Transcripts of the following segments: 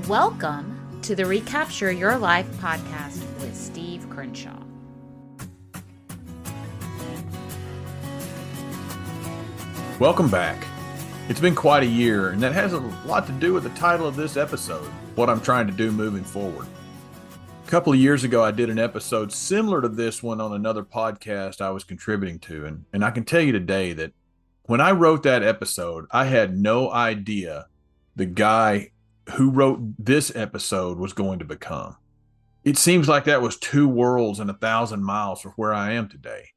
Welcome to the Recapture Your Life podcast with Steve Crenshaw. Welcome back. It's been quite a year, and that has a lot to do with the title of this episode, what I'm trying to do moving forward. A couple of years ago, I did an episode similar to this one on another podcast I was contributing to, and I can tell you today that when I wrote that episode, I had no idea the guy who wrote this episode was going to become. It seems like that was 2 worlds and 1,000 miles from where I am today.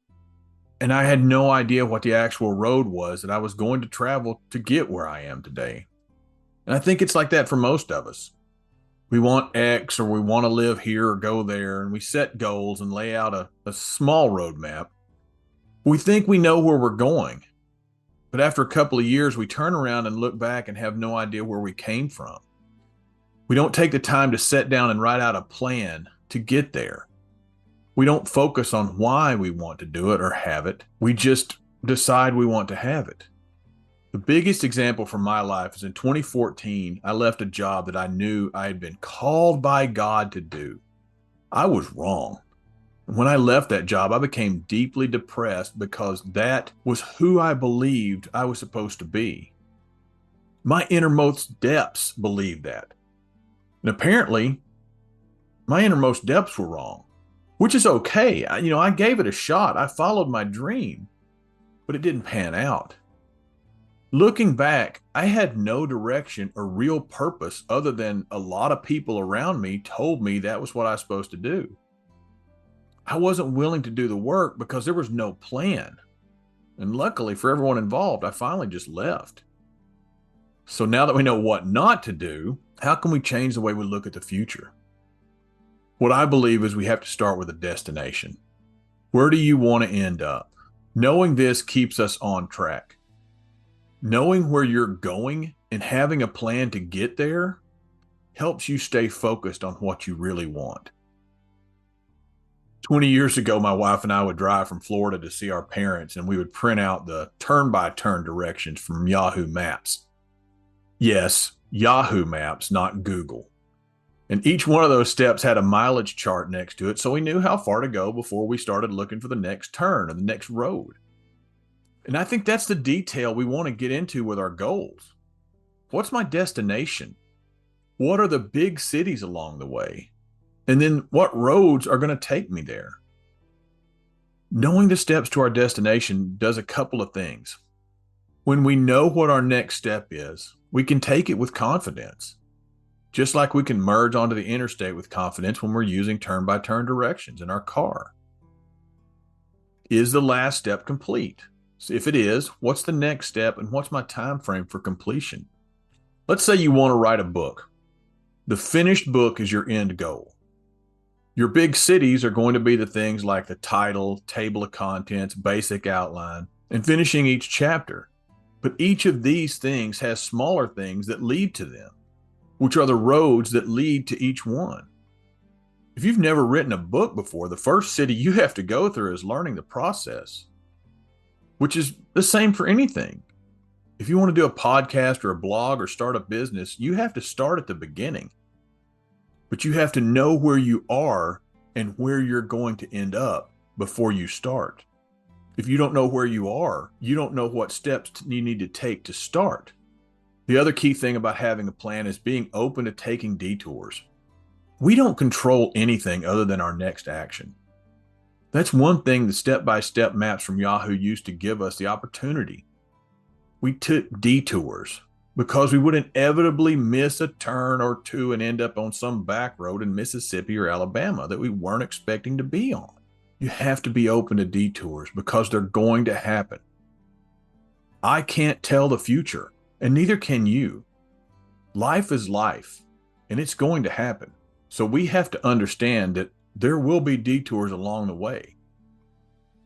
And I had no idea what the actual road was that I was going to travel to get where I am today. And I think it's like that for most of us. We want X, or we want to live here or go there, and we set goals and lay out a small roadmap. We think we know where we're going. But after a couple of years, we turn around and look back and have no idea where we came from. We don't take the time to sit down and write out a plan to get there. We don't focus on why we want to do it or have it. We just decide we want to have it. The biggest example from my life is in 2014, I left a job that I knew I had been called by God to do. I was wrong. When I left that job, I became deeply depressed because that was who I believed I was supposed to be. My innermost depths believed that. And apparently, my innermost depths were wrong, which is okay. I gave it a shot. I followed my dream, but it didn't pan out. Looking back, I had no direction or real purpose other than a lot of people around me told me that was what I was supposed to do. I wasn't willing to do the work because there was no plan. And luckily for everyone involved, I finally just left. So now that we know what not to do, how can we change the way we look at the future? What I believe is we have to start with a destination. Where do you want to end up? Knowing this keeps us on track. Knowing where you're going and having a plan to get there helps you stay focused on what you really want. 20 years ago, my wife and I would drive from Florida to see our parents, and we would print out the turn-by-turn directions from Yahoo Maps. Yes, Yahoo Maps, not Google. And each one of those steps had a mileage chart next to it, so we knew how far to go before we started looking for the next turn or the next road. And I think that's the detail we want to get into with our goals. What's my destination? What are the big cities along the way? And then what roads are going to take me there? Knowing the steps to our destination does a couple of things. When we know what our next step is, we can take it with confidence. Just like we can merge onto the interstate with confidence when we're using turn-by-turn directions in our car. Is the last step complete? So if it is, what's the next step and what's my time frame for completion? Let's say you want to write a book. The finished book is your end goal. Your big cities are going to be the things like the title, table of contents, basic outline, and finishing each chapter. But each of these things has smaller things that lead to them, which are the roads that lead to each one. If you've never written a book before, the first city you have to go through is learning the process, which is the same for anything. If you want to do a podcast or a blog or start a business, you have to start at the beginning. But you have to know where you are and where you're going to end up before you start. If you don't know where you are, you don't know what steps you need to take to start. The other key thing about having a plan is being open to taking detours. We don't control anything other than our next action. That's one thing the step-by-step maps from Yahoo used to give us the opportunity. We took detours because we would inevitably miss a turn or two and end up on some back road in Mississippi or Alabama that we weren't expecting to be on. You have to be open to detours because they're going to happen. I can't tell the future, and neither can you. Life is life, and it's going to happen. So we have to understand that there will be detours along the way.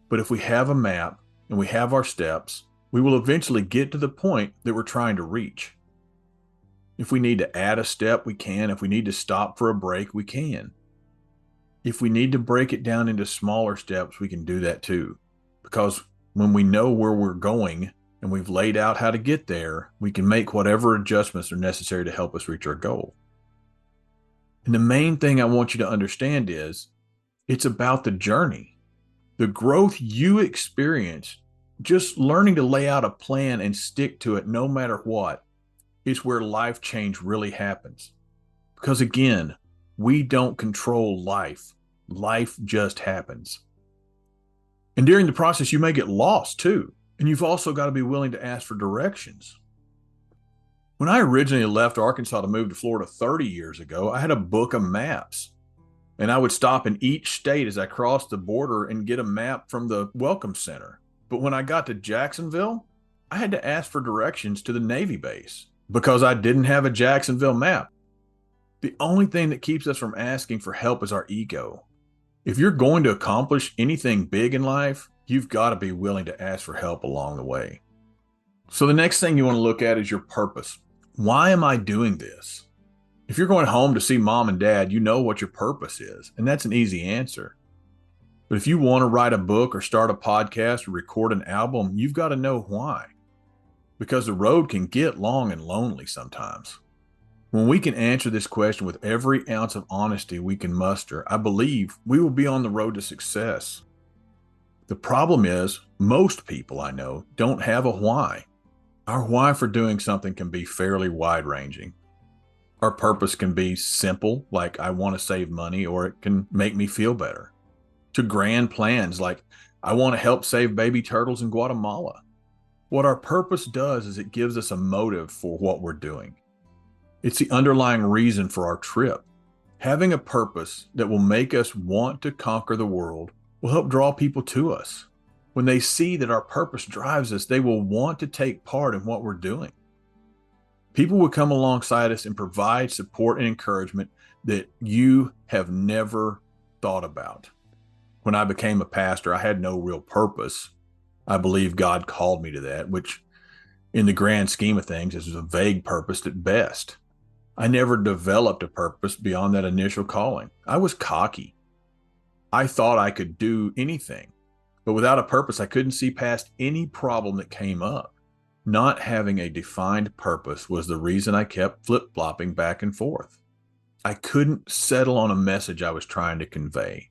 But if we have a map and we have our steps, we will eventually get to the point that we're trying to reach. If we need to add a step, we can. If we need to stop for a break, we can. If we need to break it down into smaller steps, we can do that too. Because when we know where we're going and we've laid out how to get there, we can make whatever adjustments are necessary to help us reach our goal. And the main thing I want you to understand is it's about the journey, the growth you experience. Just learning to lay out a plan and stick to it no matter what is where life change really happens. Because again, we don't control life. Life just happens. And during the process, you may get lost too. And you've also got to be willing to ask for directions. When I originally left Arkansas to move to Florida 30 years ago, I had a book of maps. And I would stop in each state as I crossed the border and get a map from the Welcome Center. But when I got to Jacksonville, I had to ask for directions to the Navy base because I didn't have a Jacksonville map. The only thing that keeps us from asking for help is our ego. If you're going to accomplish anything big in life, you've got to be willing to ask for help along the way. So the next thing you want to look at is your purpose. Why am I doing this? If you're going home to see mom and dad, you know what your purpose is, and that's an easy answer. But if you want to write a book or start a podcast or record an album, you've got to know why. Because the road can get long and lonely sometimes. When we can answer this question with every ounce of honesty we can muster, I believe we will be on the road to success. The problem is, most people I know don't have a why. Our why for doing something can be fairly wide-ranging. Our purpose can be simple, like I want to save money, or it can make me feel better, to grand plans like I want to help save baby turtles in Guatemala. What our purpose does is it gives us a motive for what we're doing. It's the underlying reason for our trip. Having a purpose that will make us want to conquer the world will help draw people to us. When they see that our purpose drives us, they will want to take part in what we're doing. People will come alongside us and provide support and encouragement that you have never thought about. When I became a pastor, I had no real purpose. I believe God called me to that, which in the grand scheme of things is a vague purpose at best. I never developed a purpose beyond that initial calling. I was cocky. I thought I could do anything, but without a purpose, I couldn't see past any problem that came up. Not having a defined purpose was the reason I kept flip-flopping back and forth. I couldn't settle on a message I was trying to convey.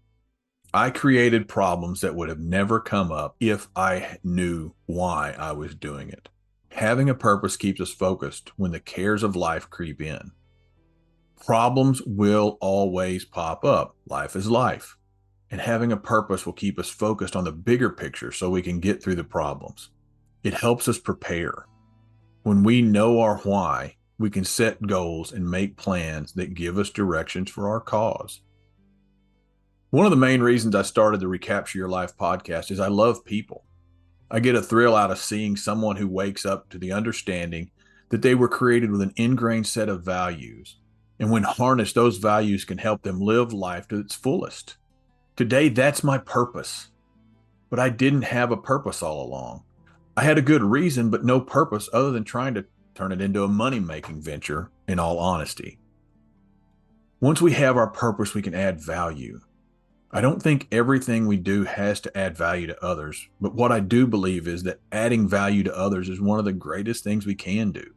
I created problems that would have never come up if I knew why I was doing it. Having a purpose keeps us focused when the cares of life creep in. Problems will always pop up. Life is life. And having a purpose will keep us focused on the bigger picture so we can get through the problems. It helps us prepare. When we know our why, we can set goals and make plans that give us directions for our cause. One of the main reasons I started the Recapture Your Life podcast is I love people. I get a thrill out of seeing someone who wakes up to the understanding that they were created with an ingrained set of values. And when harnessed, those values can help them live life to its fullest. Today, that's my purpose. But I didn't have a purpose all along. I had a good reason, but no purpose other than trying to turn it into a money-making venture, in all honesty. Once we have our purpose, we can add value. I don't think everything we do has to add value to others, but what I do believe is that adding value to others is one of the greatest things we can do.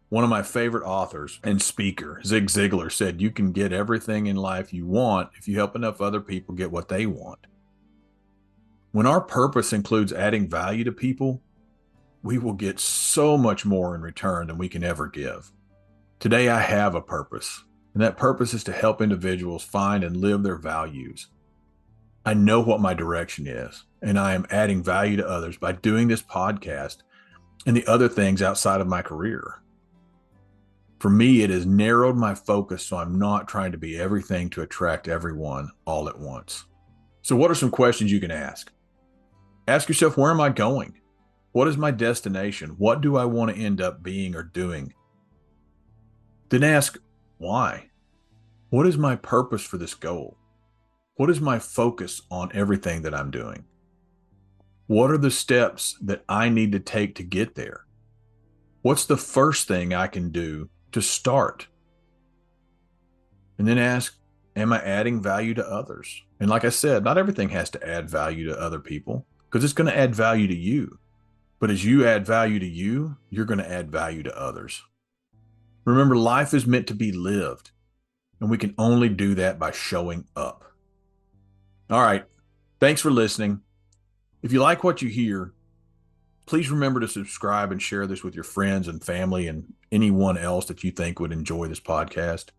One of my favorite authors and speaker, Zig Ziglar, said you can get everything in life you want if you help enough other people get what they want. When our purpose includes adding value to people, we will get so much more in return than we can ever give. Today I have a purpose. And that purpose is to help individuals find and live their values. I know what my direction is, and I am adding value to others by doing this podcast and the other things outside of my career. For me, it has narrowed my focus so I'm not trying to be everything to attract everyone all at once. So what are some questions you can ask? Ask yourself, where am I going? What is my destination? What do I want to end up being or doing? Then ask, why? What is my purpose for this goal? What is my focus on everything that I'm doing? What are the steps that I need to take to get there? What's the first thing I can do to start? And then ask, am I adding value to others? And like I said, not everything has to add value to other people because it's going to add value to you. But as you add value to you, you're going to add value to others. Remember, life is meant to be lived. And we can only do that by showing up. All right. Thanks for listening. If you like what you hear, please remember to subscribe and share this with your friends and family and anyone else that you think would enjoy this podcast.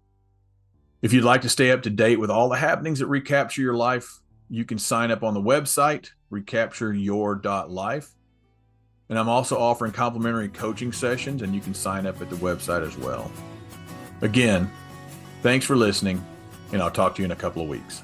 If you'd like to stay up to date with all the happenings that Recapture Your Life, you can sign up on the website, recaptureyour.life. And I'm also offering complimentary coaching sessions, and you can sign up at the website as well. Again, thanks for listening, and I'll talk to you in a couple of weeks.